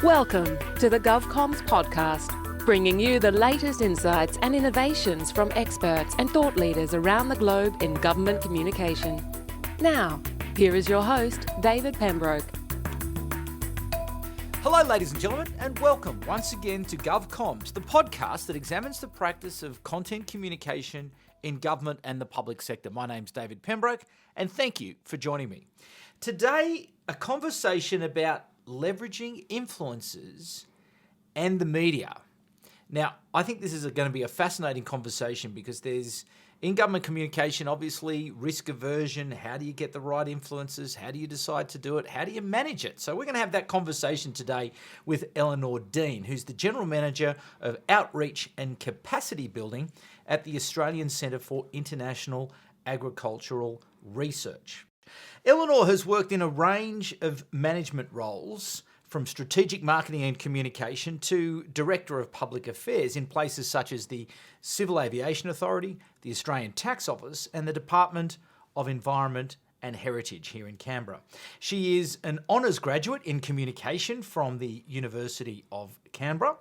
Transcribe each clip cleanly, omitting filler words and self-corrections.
Welcome to the GovComms podcast, bringing you the latest insights and innovations from experts and thought leaders around the globe in government communication. Now, here is your host, David Pembroke. Hello, ladies and gentlemen, and welcome once again to GovComms, the podcast that examines the practice of content communication in government and the public sector. My name's David Pembroke, and thank you for joining me. Today, a conversation about leveraging influencers and the media. Now, I think this is going to be a fascinating conversation because there's, in government communication, obviously, risk aversion. How do you get the right influencers? How do you decide to do it? How do you manage it? So we're going to have that conversation today with Eleanor Dean, who's the General Manager of Outreach and Capacity Building at the Australian Centre for International Agricultural Research. Eleanor has worked in a range of management roles, from strategic marketing and communication to Director of Public Affairs in places such as the Civil Aviation Authority, the Australian Tax Office and the Department of Environment and Heritage here in Canberra. She is an honours graduate in communication from the University of Canberra,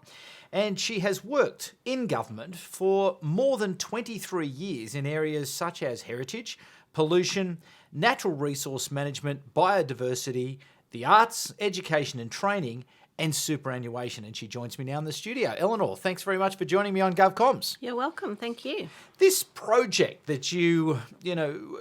and she has worked in government for more than 23 years in areas such as heritage, pollution, natural resource management, biodiversity, the arts, education and training, and superannuation. And she joins me now in the studio. Eleanor, thanks very much for joining me on GovComms. You're welcome. Thank you. This project that you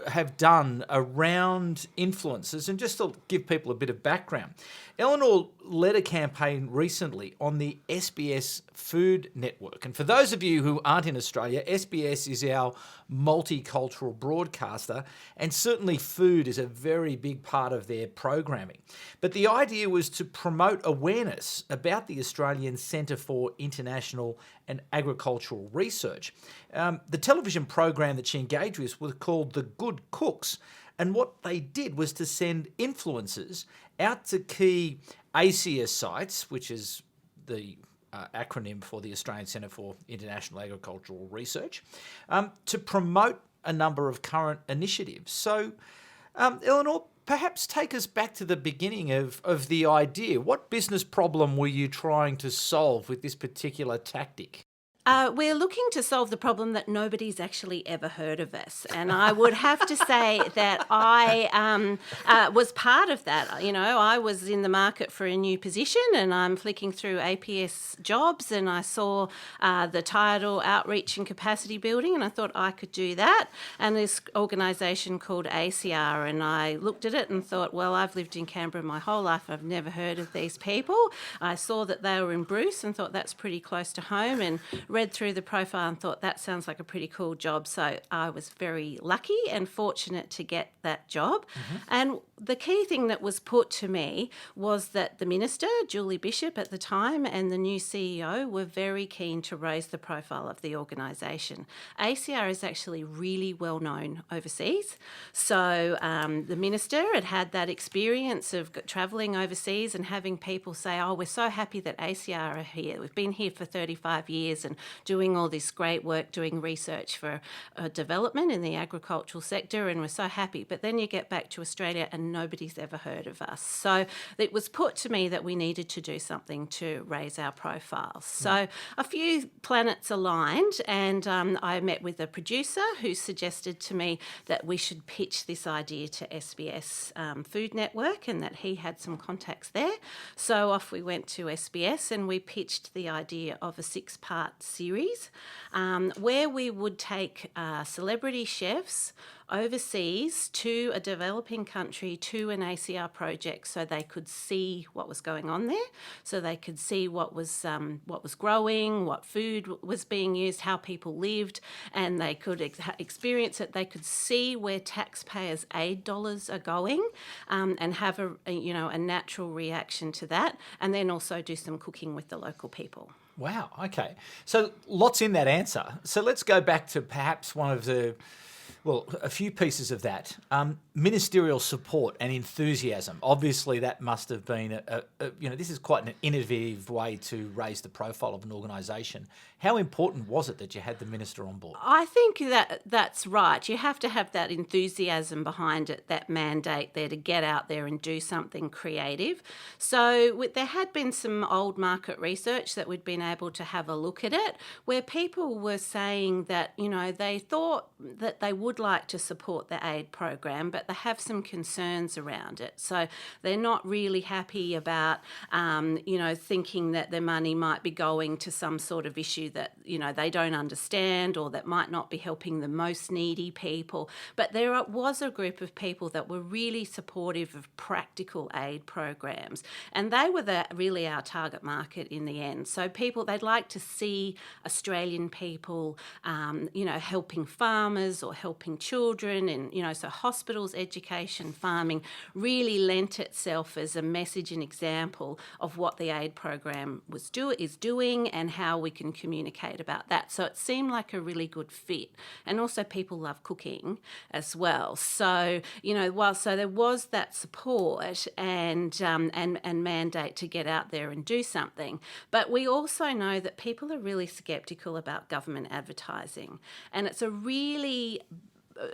have done around influencers, and just to give people a bit of background, Eleanor led a campaign recently on the SBS Food Network. And for those of you who aren't in Australia, SBS is our multicultural broadcaster, and certainly food is a very big part of their programming. But the idea was to promote awareness about the Australian Centre for International and Agricultural Research. The television program that she engaged with was called The Good Cooks, and what they did was to send influencers out to key ACIAR sites, which is the acronym for the Australian Centre for International Agricultural Research, to promote a number of current initiatives. So, Eleanor, perhaps take us back to the beginning of the idea. What business problem were you trying to solve with this particular tactic? We're looking to solve the problem that nobody's actually ever heard of us. And I would have to say that I was part of that. You know, I was in the market for a new position and I'm flicking through APS jobs and I saw the title Outreach and Capacity Building and I thought I could do that. And this organisation called ACIAR, and I looked at it and thought, well, I've lived in Canberra my whole life. I've never heard of these people. I saw that they were in Bruce and thought that's pretty close to home, and read through the profile and thought that sounds like a pretty cool job. So I was very lucky and fortunate to get that job. Mm-hmm. And the key thing that was put to me was that the Minister, Julie Bishop at the time, and the new CEO were very keen to raise the profile of the organisation. ACIAR is actually really well known overseas. So the Minister had that experience of travelling overseas and having people say, oh, we're so happy that ACIAR are here. We've been here for 35 years and doing all this great work, doing research for development in the agricultural sector, and we're so happy. But then you get back to Australia and nobody's ever heard of us. So it was put to me that we needed to do something to raise our profiles. So a few planets aligned, and I met with a producer who suggested to me that we should pitch this idea to SBS Food Network and that he had some contacts there. So off we went to SBS and we pitched the idea of a 6-part series where we would take celebrity chefs overseas to a developing country, to an ACIAR project, so they could see what was going on there, so they could see what was growing, what food was being used, how people lived, and they could experience it. They could see where taxpayers' aid dollars are going, and have a natural reaction to that, and then also do some cooking with the local people. Wow, okay. So lots in that answer. So let's go back to perhaps one of the Well, a few pieces of that. Ministerial support and enthusiasm. Obviously, that must have been this is quite an innovative way to raise the profile of an organisation. How important was it that you had the minister on board? I think that's right. You have to have that enthusiasm behind it, that mandate there to get out there and do something creative. So there had been some old market research that we'd been able to have a look at it, where people were saying that, they thought that they would like to support the aid program, but they have some concerns around it. So they're not really happy about, thinking that their money might be going to some sort of issue that, they don't understand, or that might not be helping the most needy people. But there was a group of people that were really supportive of practical aid programs, and they were really our target market in the end. So they'd like to see Australian people, helping farmers or helping children, and, so hospitals, education, farming really lent itself as a message and example of what the aid program is doing and how we can communicate about that. So it seemed like a really good fit. And also people love cooking as well. So, so there was that support and mandate to get out there and do something. But we also know that people are really sceptical about government advertising. And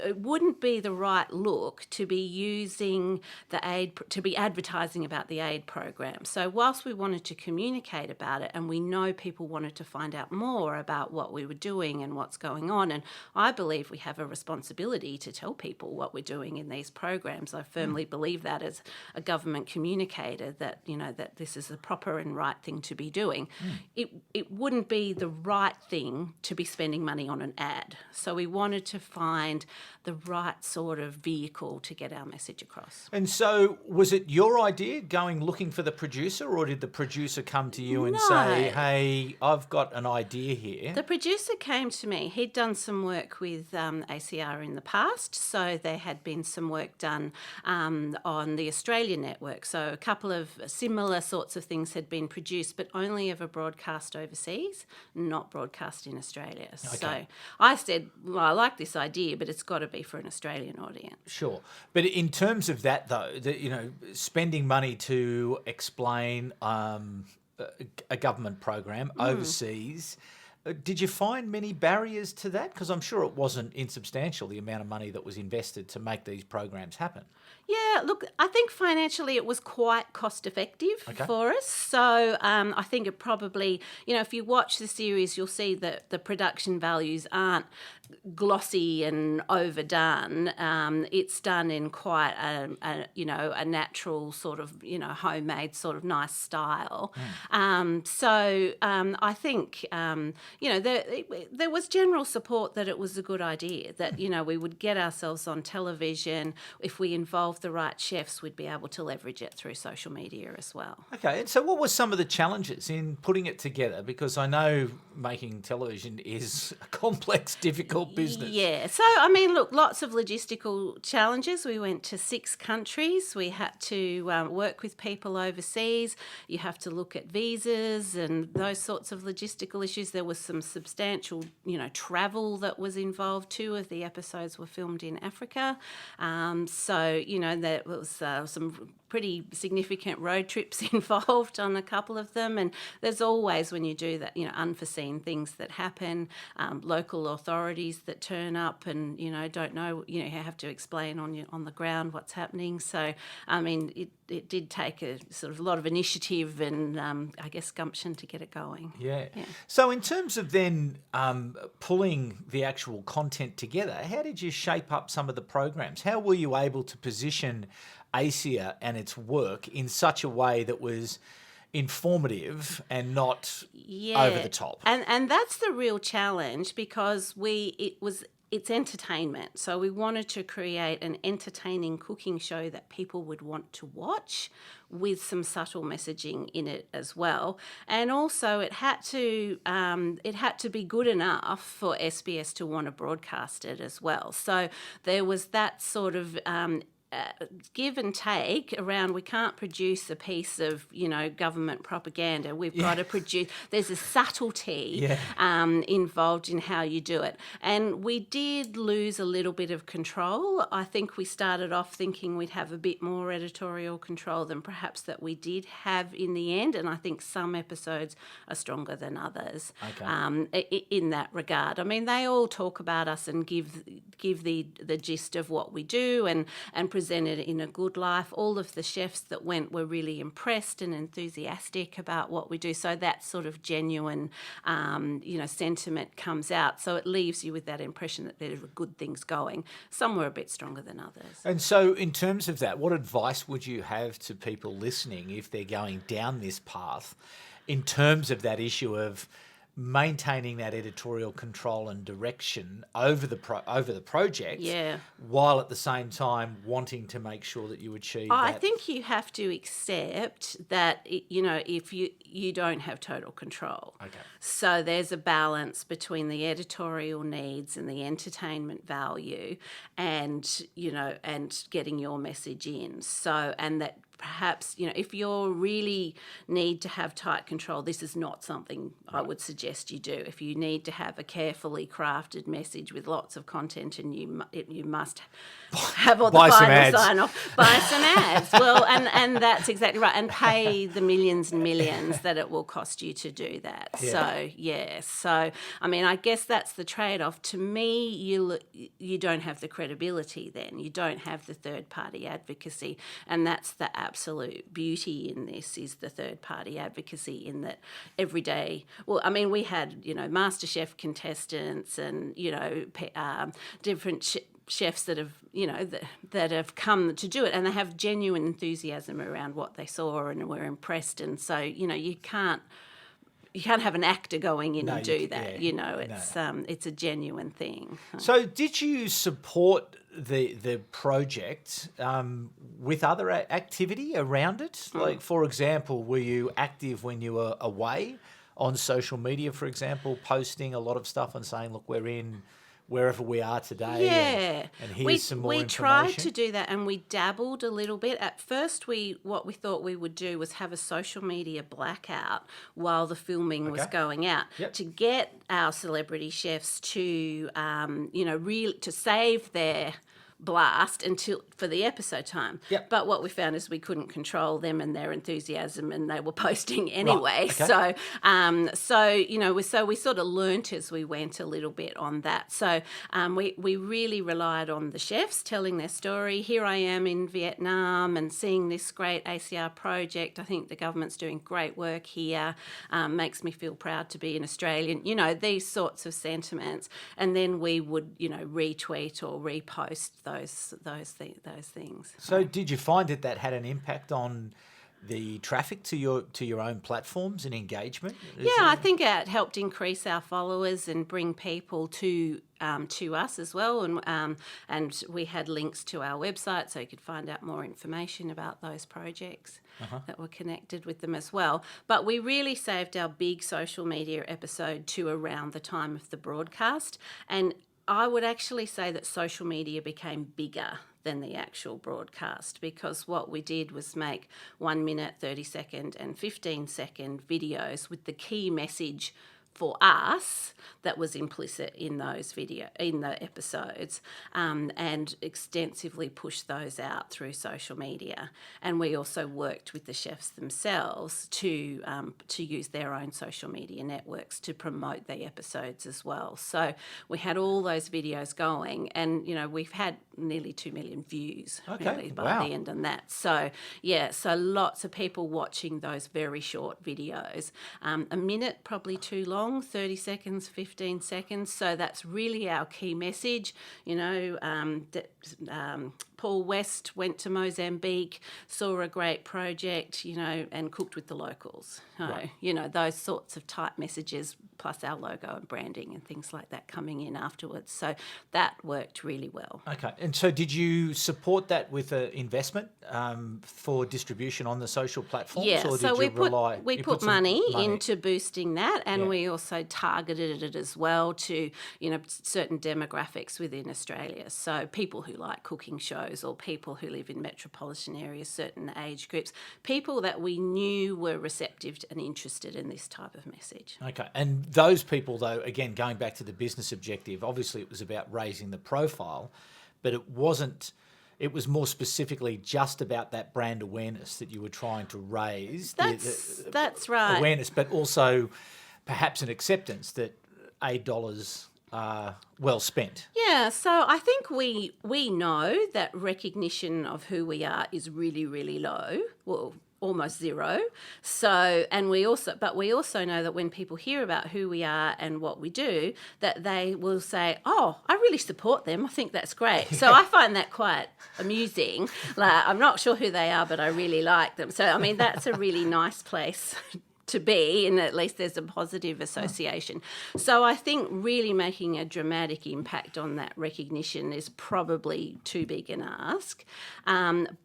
it wouldn't be the right look to be using the aid, to be advertising about the aid program. So whilst we wanted to communicate about it, and we know people wanted to find out more about what we were doing and what's going on, and I believe we have a responsibility to tell people what we're doing in these programs. I firmly believe that as a government communicator, that, that this is the proper and right thing to be doing. It wouldn't be the right thing to be spending money on an ad. So we wanted to find the right sort of vehicle to get our message across. And so was it your idea looking for the producer, or did the producer come to you and say, hey, I've got an idea here? The producer came to me. He'd done some work with ACIAR in the past, so there had been some work done on the Australian network. So a couple of similar sorts of things had been produced, but only ever broadcast overseas, not broadcast in Australia. Okay. So I said, well, I like this idea, but it's got to be for an Australian audience. Sure. But in terms of that, though, spending money to explain a government program overseas, did you find many barriers to that? Because I'm sure it wasn't insubstantial, the amount of money that was invested to make these programs happen. Yeah, look, I think financially it was quite cost effective for us. So I think it probably, if you watch the series, you'll see that the production values aren't glossy and overdone. It's done in quite a natural sort of, homemade sort of nice style. So I think, there was general support that it was a good idea, that, we would get ourselves on television. If we involved the right chefs, we'd be able to leverage it through social media as well. Okay, and so what were some of the challenges in putting it together? Because I know making television is a complex, difficult business. Yeah, so look, lots of logistical challenges. We went to 6 countries. We had to work with people overseas. You have to look at visas and those sorts of logistical issues. There was some substantial, travel that was involved. 2 of the episodes were filmed in Africa. So, there was some pretty significant road trips involved on a couple of them. And there's always, when you do that, unforeseen things that happen, local authorities that turn up and, don't know, you have to explain on the ground what's happening. So, it did take a sort of lot of initiative and, I guess, gumption to get it going. Yeah. So in terms of then pulling the actual content together, how did you shape up some of the programs? How were you able to position ACIAR and its work in such a way that was informative and not over the top? And that's the real challenge, because it's entertainment. So we wanted to create an entertaining cooking show that people would want to watch, with some subtle messaging in it as well. And also it had to be good enough for SBS to want to broadcast it as well. So there was that sort of give and take around. We can't produce a piece of, government propaganda. We've got to produce. There's a subtlety involved in how you do it, and we did lose a little bit of control. I think we started off thinking we'd have a bit more editorial control than perhaps that we did have in the end, and I think some episodes are stronger than others. In that regard. I mean, they all talk about us and give the gist of what we do and present it in a good life. All of the chefs that went were really impressed and enthusiastic about what we do. So that sort of genuine, sentiment comes out. So it leaves you with that impression that there are good things going. Some were a bit stronger than others. And so in terms of that, what advice would you have to people listening if they're going down this path in terms of that issue of maintaining that editorial control and direction over the project, while at the same time wanting to make sure that you achieve that? I think you have to accept that, if you don't have total control. Okay. So there's a balance between the editorial needs and the entertainment value and getting your message in. So, and that perhaps, if you really need to have tight control, this is not something I would suggest you do. If you need to have a carefully crafted message with lots of content and you must have all the final sign-off, buy some ads. Well, and that's exactly right. And pay the millions and millions that it will cost you to do that. Yeah. So, I mean, I guess that's the trade-off. To me, you don't have the credibility then. You don't have the third-party advocacy, and that's the absolute beauty in this is the third-party advocacy in that every day. Well, I mean, we had, MasterChef contestants and, different chefs that have, that have come to do it, and they have genuine enthusiasm around what they saw and were impressed. And so, you can't have an actor going in and do that. It's a genuine thing. So did you support the project with other activity around it? Like, for example, were you active when you were away on social media, for example, posting a lot of stuff and saying, look, we're in wherever we are today and here's some more information? We tried to do that, and we dabbled a little bit. At first, what we thought we would do was have a social media blackout while the filming was going out to get our celebrity chefs to, to save their blast for the episode time. But what we found is we couldn't control them and their enthusiasm, and they were posting anyway. So we sort of learnt as we went a little bit on that. So we really relied on the chefs telling their story. Here I am in Vietnam and seeing this great ACIAR project. I think the government's doing great work here. Makes me feel proud to be an Australian. These sorts of sentiments, and then we would retweet or repost those things. So did you find that had an impact on the traffic to your own platforms and engagement? I think it helped increase our followers and bring people to us as well, and we had links to our website so you could find out more information about those projects that were connected with them as well. But we really saved our big social media episode to around the time of the broadcast, and I would actually say that social media became bigger than the actual broadcast, because what we did was make 1 minute, 30-second and 15-second videos with the key message for us that was implicit in the episodes, and extensively pushed those out through social media. And we also worked with the chefs themselves to use their own social media networks to promote the episodes as well. So we had all those videos going, and we've had nearly 2 million views really by the end on that. So so lots of people watching those very short videos, a minute probably too long, 30 seconds, 15 seconds. So that's really our key message. Paul West went to Mozambique, saw a great project, and cooked with the locals. Those sorts of type messages, plus our logo and branding and things like that coming in afterwards. So that worked really well. Okay. And so did you support that with an investment for distribution on the social platforms? Yeah, or so we put money money into boosting that, and we also targeted it as well to, certain demographics within Australia. So people who like cooking shows those, or people who live in metropolitan areas, certain age groups, people that we knew were receptive and interested in this type of message. Okay, and those people, though, again, going back to the business objective, obviously it was about raising the profile, but it wasn't. It was more specifically just about that brand awareness that you were trying to raise. That's right. Awareness, but also perhaps an acceptance that $8 are well spent. Yeah, so I think we know that recognition of who we are is really, really low. Well, almost zero. So, and we also know that when people hear about who we are and what we do, that they will say, "Oh, I really support them. I think that's great." So I find that quite amusing. Like, I'm not sure who they are, but I really like them. So, I mean, that's a really nice place to be, and at least there's a positive association. So I think really making a dramatic impact on that recognition is probably too big an ask,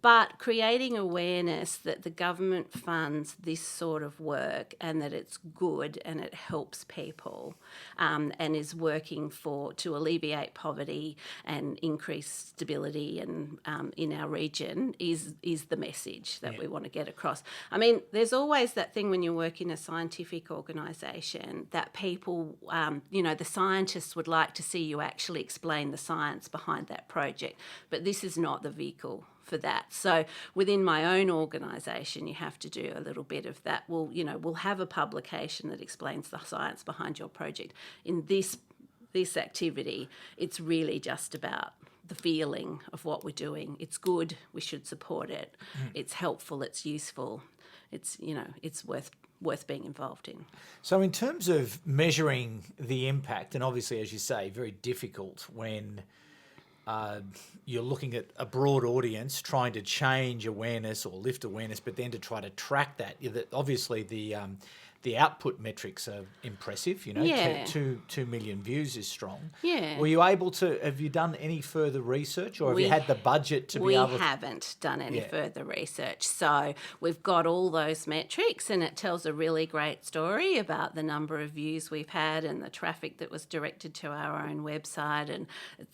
but creating awareness that the government funds this sort of work and that it's good and it helps people, and is working to alleviate poverty and increase stability and in our region is the message that we want to get across. I mean, there's always that thing when you work in a scientific organisation that people, the scientists would like to see you actually explain the science behind that project, but this is not the vehicle for that. So within my own organisation, you have to do a little bit of that. We'll have a publication that explains the science behind your project. In this activity, it's really just about the feeling of what we're doing. It's good, we should support it. It's helpful, it's useful. It's worth being involved in. So in terms of measuring the impact, and obviously, as you say, very difficult when you're looking at a broad audience trying to change awareness or lift awareness, but then to try to track that. Obviously, the output metrics are impressive. Yeah. 2 million views is strong. Yeah. Were you able to? Have you done any further research, or have you had the budget to be able to? We haven't done any further research. So we've got all those metrics, and it tells a really great story about the number of views we've had and the traffic that was directed to our own website, and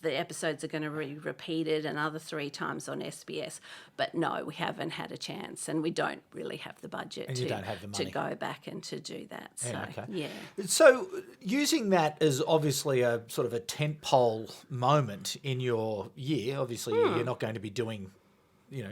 the episodes are going to be repeated another 3 times on SBS. But no, we haven't had a chance, and we don't really have the budget to go back and to do that. So, So using that as obviously a sort of a tentpole moment in your year, obviously you're not going to be doing,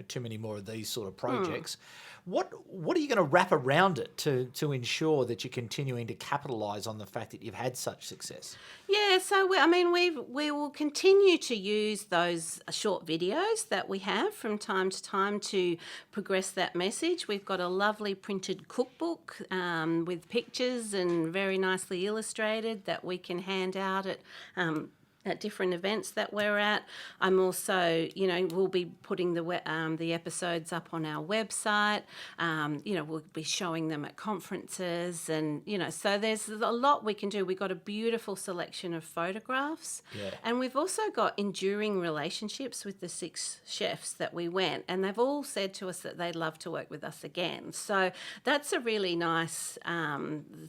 too many more of these sort of projects. What are you going to wrap around it to ensure that you're continuing to capitalise on the fact that you've had such success? Yeah, so we will continue to use those short videos that we have from time to time to progress that message. We've got a lovely printed cookbook with pictures and very nicely illustrated that we can hand out at different events that we're at. I'm also, we'll be putting the episodes up on our website. We'll be showing them at conferences, and so there's a lot we can do. We've got a beautiful selection of photographs, and we've also got enduring relationships with the 6 chefs that we went, and they've all said to us that they'd love to work with us again. So that's a really nice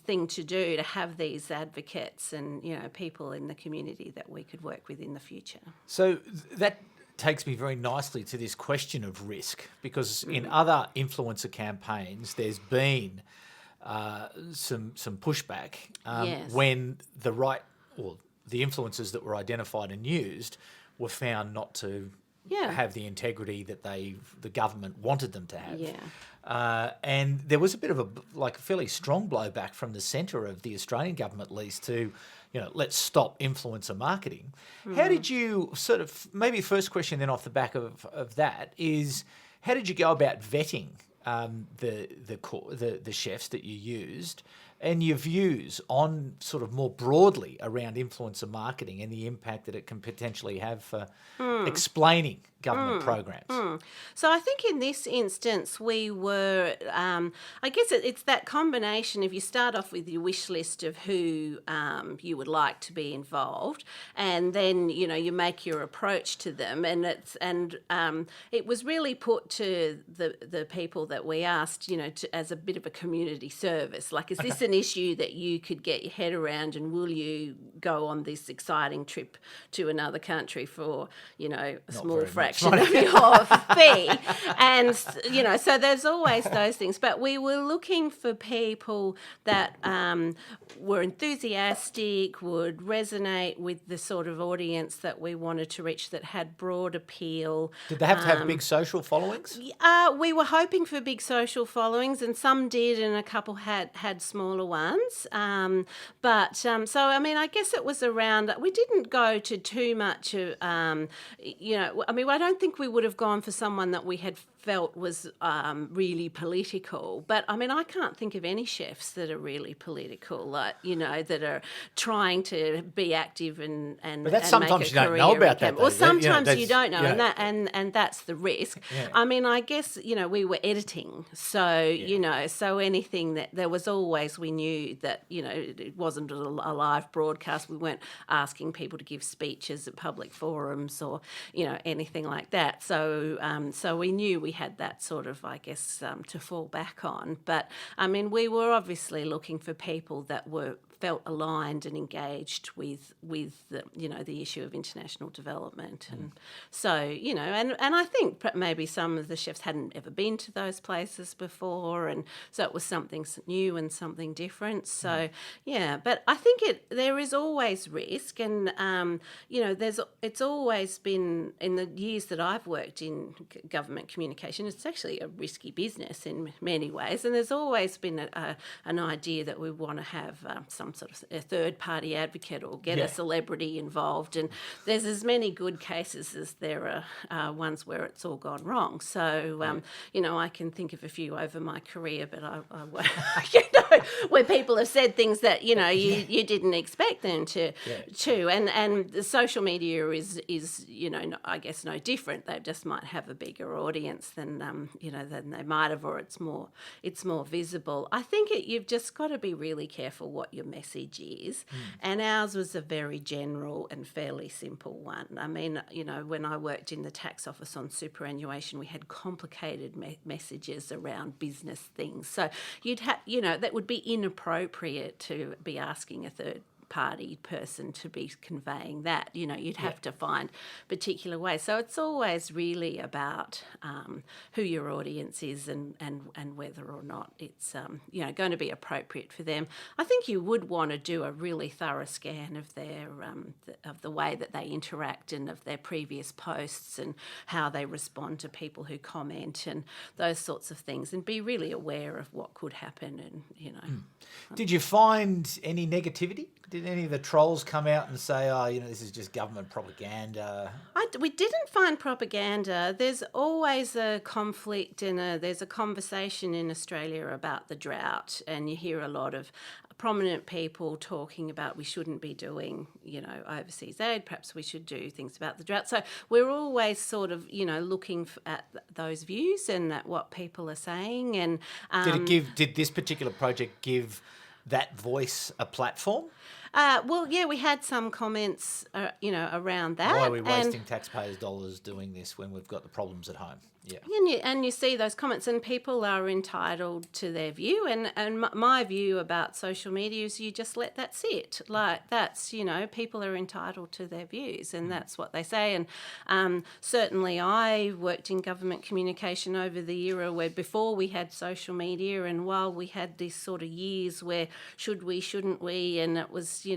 thing to do, to have these advocates and people in the community that we could work with in the future. So that takes me very nicely to this question of risk, because in other influencer campaigns there's been some pushback when the influencers that were identified and used were found not to have the integrity that the government wanted them to have. And there was a bit of a fairly strong blowback from the centre of the Australian government, at least, to let's stop influencer marketing. How did you maybe first question then off the back of that is, how did you go about vetting the chefs that you used, and your views on sort of more broadly around influencer marketing and the impact that it can potentially have for explaining government programs? So I think in this instance we were, I guess it's that combination. If you start off with your wish list of who you would like to be involved, and then you make your approach to them, and it was really put to the people that we asked, as a bit of a community service. Like, is this an issue that you could get your head around, and will you go on this exciting trip to another country for a small fraction fraction of your fee. And, so there's always those things. But we were looking for people that were enthusiastic, would resonate with the sort of audience that we wanted to reach, that had broad appeal. Did they have to have big social followings? We were hoping for big social followings, and some did, and a couple had smaller ones. I guess it was around. We didn't go to too much of, I don't think we would have gone for someone that we had felt was really political. But I can't think of any chefs that are really political, that are trying to be active and but that's and sometimes make a you don't know career about that. Well, sometimes that's, you don't know, and that's the risk. Yeah. I guess we were editing, so so anything that there was always, we knew that it wasn't a live broadcast. We weren't asking people to give speeches at public forums or anything like that. So we knew we had that sort of, to fall back on. But we were obviously looking for people that felt aligned and engaged with the issue of international development. And so, and I think maybe some of the chefs hadn't ever been to those places before, and so it was something new and something different. So, but I think there is always risk, and, it's always been, in the years that I've worked in government communication, it's actually a risky business in many ways, and there's always been an idea that we want to have some sort of a third-party advocate or get a celebrity involved. And there's as many good cases as there are ones where it's all gone wrong. So, I can think of a few over my career, but I where people have said things that, you didn't expect them to. And the social media is I guess no different. They just might have a bigger audience than they might have, or it's more visible. I think you've just got to be really careful what your message is. And ours was a very general and fairly simple one. When I worked in the tax office on superannuation, we had complicated messages around business things. So you'd have, that would be inappropriate to be asking a third-party person to be conveying that. You'd have to find particular ways. So it's always really about who your audience is and whether or not it's going to be appropriate for them. I think you would want to do a really thorough scan of their of the way that they interact and of their previous posts and how they respond to people who comment and those sorts of things, and be really aware of what could happen. And Did you find any negativity? Did any of the trolls come out and say, this is just government propaganda? We didn't find propaganda. There's always a conflict and there's a conversation in Australia about the drought, and you hear a lot of prominent people talking about we shouldn't be doing, overseas aid. Perhaps we should do things about the drought. So we're always sort of, looking at those views and at what people are saying. And did this particular project give that voice a platform? We had some comments, around that. Why are we wasting taxpayers' dollars doing this when we've got the problems at home? Yeah. And you see those comments, and people are entitled to their view. And my view about social media is you just let that sit. Like, that's, people are entitled to their views, and that's what they say. And certainly I worked in government communication over the era where before we had social media, and while we had these sort of years where should we, shouldn't we, and it was,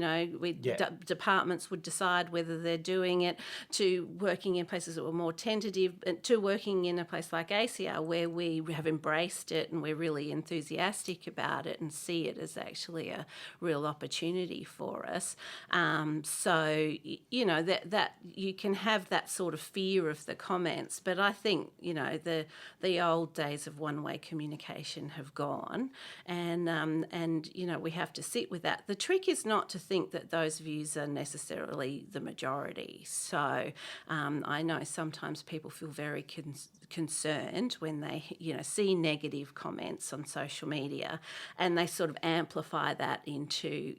departments would decide whether they're doing it, to working in places that were more tentative, to working in a place like ACIAR where we have embraced it and we're really enthusiastic about it and see it as actually a real opportunity for us. So that you can have that sort of fear of the comments, but I think the old days of one-way communication have gone, and we have to sit with that. The trick is not to think that those views are necessarily the majority. So I know sometimes people feel very concerned when they see negative comments on social media, and they sort of amplify that into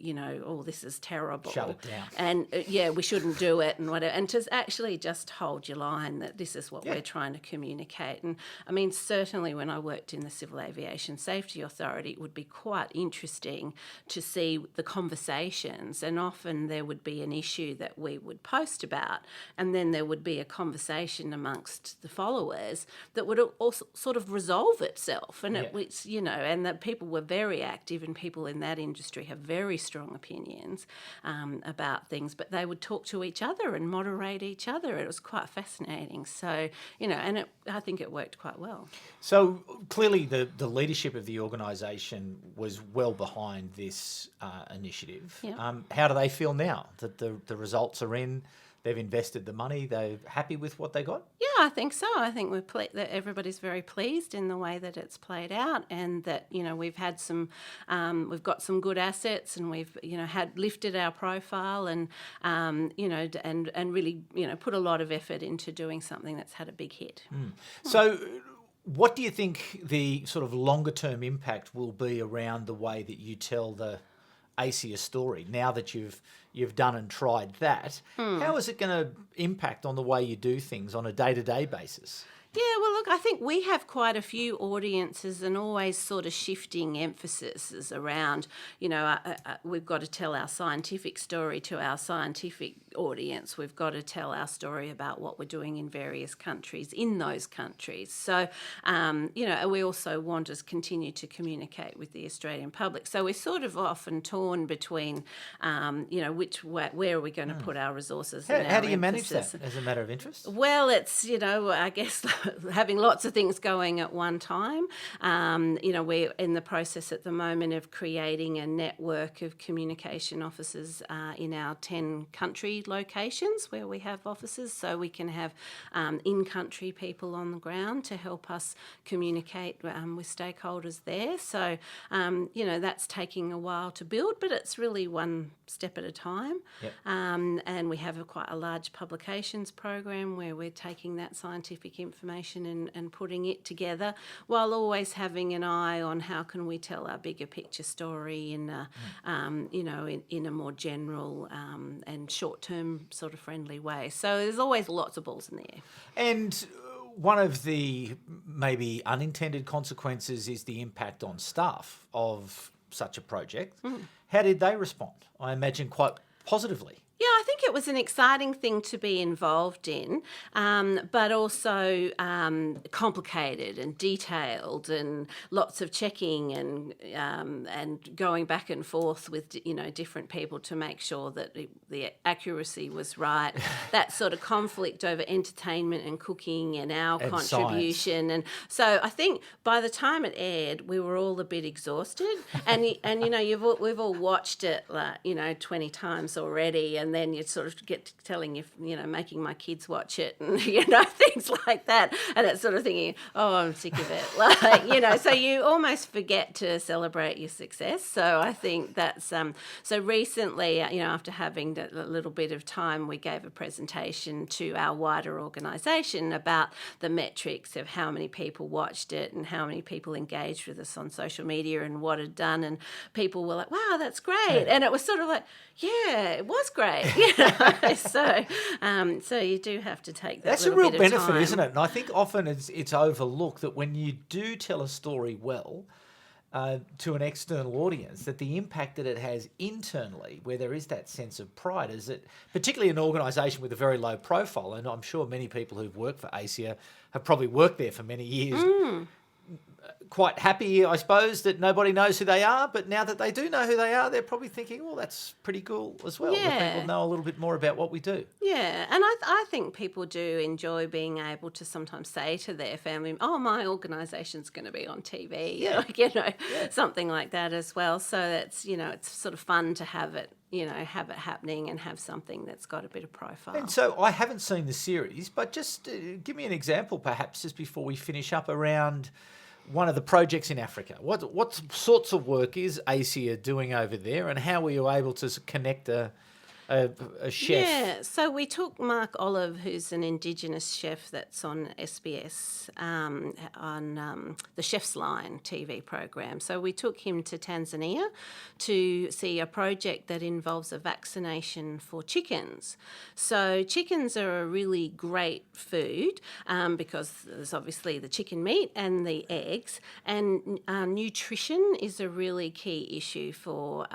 this is terrible, shut it down, and we shouldn't do it and whatever, and to actually just hold your line that this is what we're trying to communicate. And certainly when I worked in the Civil Aviation Safety Authority, it would be quite interesting to see the conversation conversations, and often there would be an issue that we would post about, and then there would be a conversation amongst the followers that would also sort of resolve itself. And it was, and that people were very active, and people in that industry have very strong opinions about things, but they would talk to each other and moderate each other. It was quite fascinating. So, and I think it worked quite well. So clearly the leadership of the organisation was well behind this initiative. Yeah. How do they feel now that the results are in? They've invested the money. They're happy with what they got? Yeah, I think so. I think that everybody's very pleased in the way that it's played out, and that we've had we've got some good assets, and we've had lifted our profile, and and really put a lot of effort into doing something that's had a big hit. So, what do you think the sort of longer term impact will be around the way that you tell the ACIAR story now that you've done and tried that? How is it going to impact on the way you do things on a day-to-day basis? Yeah, well, look, I think we have quite a few audiences, and always sort of shifting emphases around, we've got to tell our scientific story to our scientific audience. We've got to tell our story about what we're doing in various countries, in those countries. So, we also want to continue to communicate with the Australian public. So we're sort of often torn between, where are we going to put our resources? How do you manage that as a matter of interest? Well, it's, I guess having lots of things going at one time. We're in the process at the moment of creating a network of communication officers in our 10 country locations where we have offices, so we can have in-country people on the ground to help us communicate with stakeholders there. So, that's taking a while to build, but it's really one step at a time. Yep. And we have quite a large publications program where we're taking that scientific information and putting it together, while always having an eye on how can we tell our bigger picture story in a, in a more general and short-term sort of friendly way. So there's always lots of balls in the air. And one of the maybe unintended consequences is the impact on staff of such a project. How did they respond? I imagine quite positively. Yeah, I think it was an exciting thing to be involved in, but also complicated and detailed, and lots of checking and going back and forth with different people to make sure that the accuracy was right. That sort of conflict over entertainment and cooking and our contribution, and so I think by the time it aired, we were all a bit exhausted, and we've all watched it 20 times already, and then you sort of get to telling making my kids watch it, and things like that, and it's sort of thinking, oh, I'm sick of it, so you almost forget to celebrate your success. So I think that's so recently, after having a little bit of time, we gave a presentation to our wider organisation about the metrics of how many people watched it and how many people engaged with us on social media and what had done, and people were like, wow, that's great, and it was sort of like, yeah, it was great. So you do have to take that. That's a real benefit, isn't it? And I think often it's overlooked that when you do tell a story well to an external audience, that the impact that it has internally, where there is that sense of pride, is that particularly an organisation with a very low profile, and I'm sure many people who've worked for ACIAR have probably worked there for many years, quite happy, I suppose, that nobody knows who they are, but now that they do know who they are, they're probably thinking, oh, that's pretty cool as well. Yeah. That people know a little bit more about what we do. Yeah, and I think people do enjoy being able to sometimes say to their family, oh, my organisation's going to be on TV, something like that as well. So that's, it's sort of fun to have it happening and have something that's got a bit of profile. And so I haven't seen the series, but just give me an example perhaps just before we finish up around one of the projects in Africa. What sorts of work is ACIAR doing over there, and how were you able to connect a a chef? Yeah, so we took Mark Olive, who's an Indigenous chef that's on SBS, on the Chef's Line TV program. So we took him to Tanzania to see a project that involves a vaccination for chickens. So chickens are a really great food because there's obviously the chicken meat and the eggs, and nutrition is a really key issue for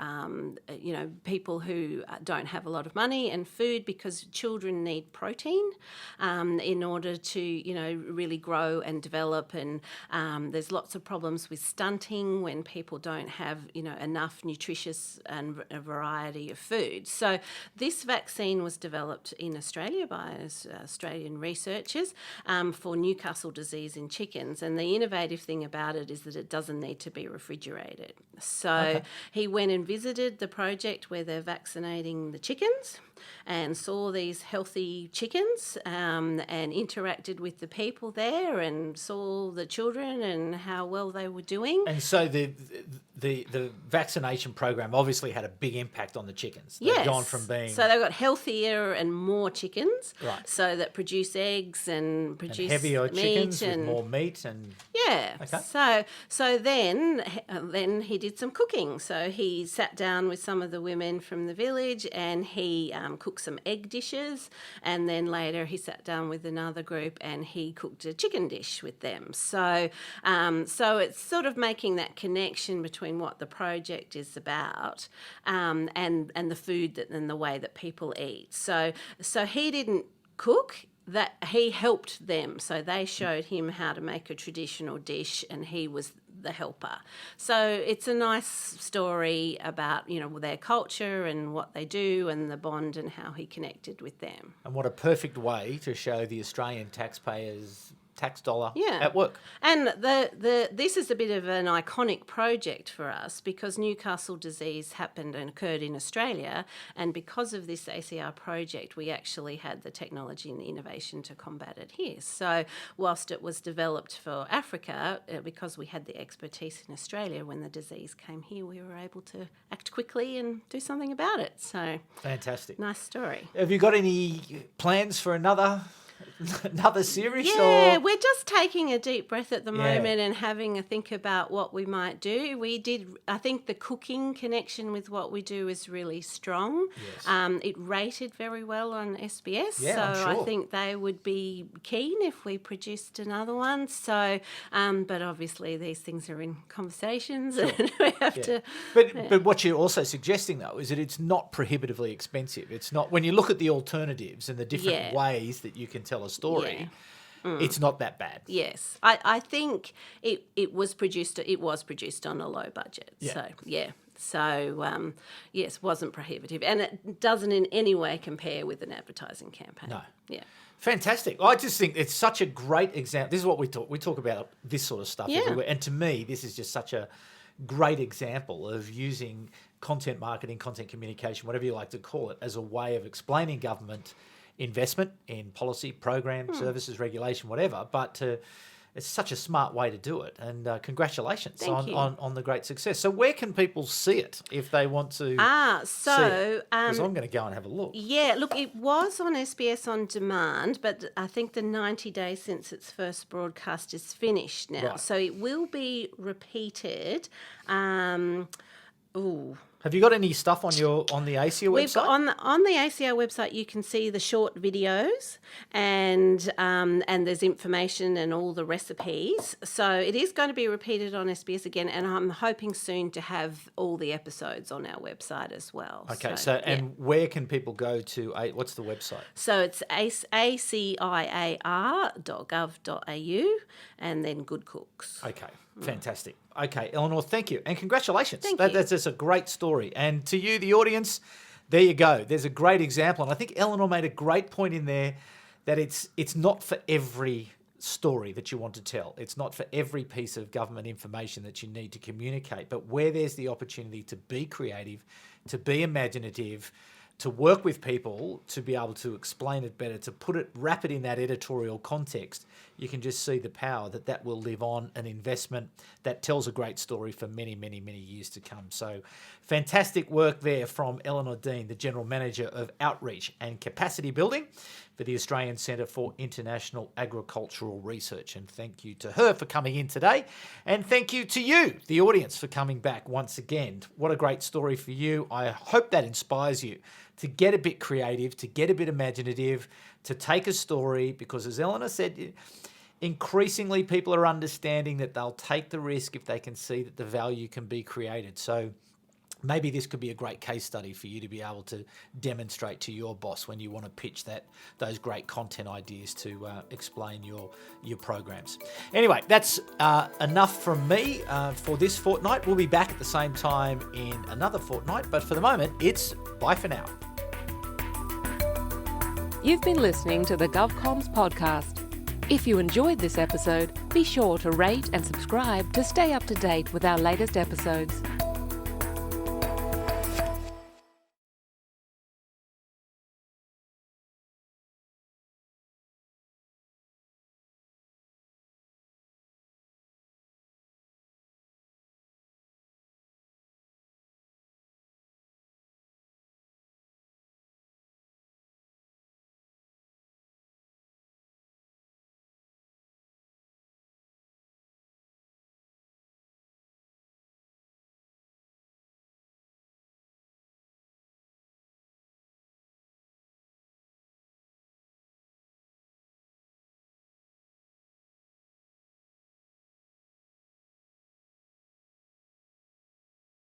people who don't have a lot of money, and food, because children need protein in order to really grow and develop, and there's lots of problems with stunting when people don't have enough nutritious and a variety of food. So this vaccine was developed in Australia by Australian researchers for Newcastle disease in chickens, and the innovative thing about it is that it doesn't need to be refrigerated. So he went and visited the project where they're vaccinating the chickens and saw these healthy chickens and interacted with the people there and saw the children and how well they were doing. And so the vaccination program obviously had a big impact on the chickens. They've gone from being... So they've got healthier and more chickens, right, so that produce eggs and produce and heavier meat chickens and with more meat and... Yeah. Okay. So then he did some cooking. So he sat down with some of the women from the village and he cooked some egg dishes, and then later he sat down with another group and he cooked a chicken dish with them. So it's sort of making that connection between what the project is about and the food and the way that people eat. So he didn't cook. That he helped them, so they showed him how to make a traditional dish, and he was the helper. So it's a nice story about their culture and what they do and the bond and how he connected with them. And what a perfect way to show the Australian taxpayers' tax dollar at work. And this is a bit of an iconic project for us because Newcastle disease happened and occurred in Australia, and because of this ACIAR project we actually had the technology and the innovation to combat it here. So whilst it was developed for Africa, because we had the expertise in Australia, when the disease came here we were able to act quickly and do something about it. So fantastic. Nice story. Have you got any plans for another series? Yeah, we're just taking a deep breath at the moment and having a think about what we might do. I think the cooking connection with what we do is really strong. Yes. It rated very well on SBS, so I'm sure. I think they would be keen if we produced another one. So, but obviously these things are in conversations, sure. And we have to. But what you're also suggesting though is that it's not prohibitively expensive. It's not, when you look at the alternatives and the different ways that you can tell a story, it's not that bad. Yes, I think it was produced on a low budget. Yeah. So yes, wasn't prohibitive, and it doesn't in any way compare with an advertising campaign. No. Yeah. Fantastic. I just think it's such a great example. This is what we talk about this sort of stuff everywhere, and to me this is just such a great example of using content marketing, content communication, whatever you like to call it, as a way of explaining government investment in policy, program, services, regulation, whatever, but it's such a smart way to do it. And congratulations on the great success. So where can people see it if they want to see it? Because I'm going to go and have a look. Yeah, look, it was on SBS On Demand, but I think the 90 days since its first broadcast is finished now. Right. So it will be repeated. Have you got any stuff on the ACIAR website? On the ACIAR website, you can see the short videos and there's information and all the recipes. So it is going to be repeated on SBS again, and I'm hoping soon to have all the episodes on our website as well. Okay, and where can people go to? What's the website? So it's ACIAR.gov.au and then Good Cooks. Okay. Fantastic. Okay, Eleanor, thank you. And congratulations. Thank you. That's just a great story. And to you, the audience, there you go. There's a great example. And I think Eleanor made a great point in there that it's not for every story that you want to tell. It's not for every piece of government information that you need to communicate. But where there's the opportunity to be creative, to be imaginative, to work with people, to be able to explain it better, to wrap it in that editorial context, you can just see the power that will live on, an investment that tells a great story for many, many, many years to come. So fantastic work there from Eleanor Dean, the General Manager of Outreach and Capacity Building for the Australian Centre for International Agricultural Research. And thank you to her for coming in today. And thank you to you, the audience, for coming back once again. What a great story for you. I hope that inspires you to get a bit creative, to get a bit imaginative, to take a story, because as Eleanor said, increasingly people are understanding that they'll take the risk if they can see that the value can be created. So maybe this could be a great case study for you to be able to demonstrate to your boss when you want to pitch those great content ideas to explain your programs. Anyway, that's enough from me for this fortnight. We'll be back at the same time in another fortnight, but for the moment, it's bye for now. You've been listening to the GovComms podcast. If you enjoyed this episode, be sure to rate and subscribe to stay up to date with our latest episodes.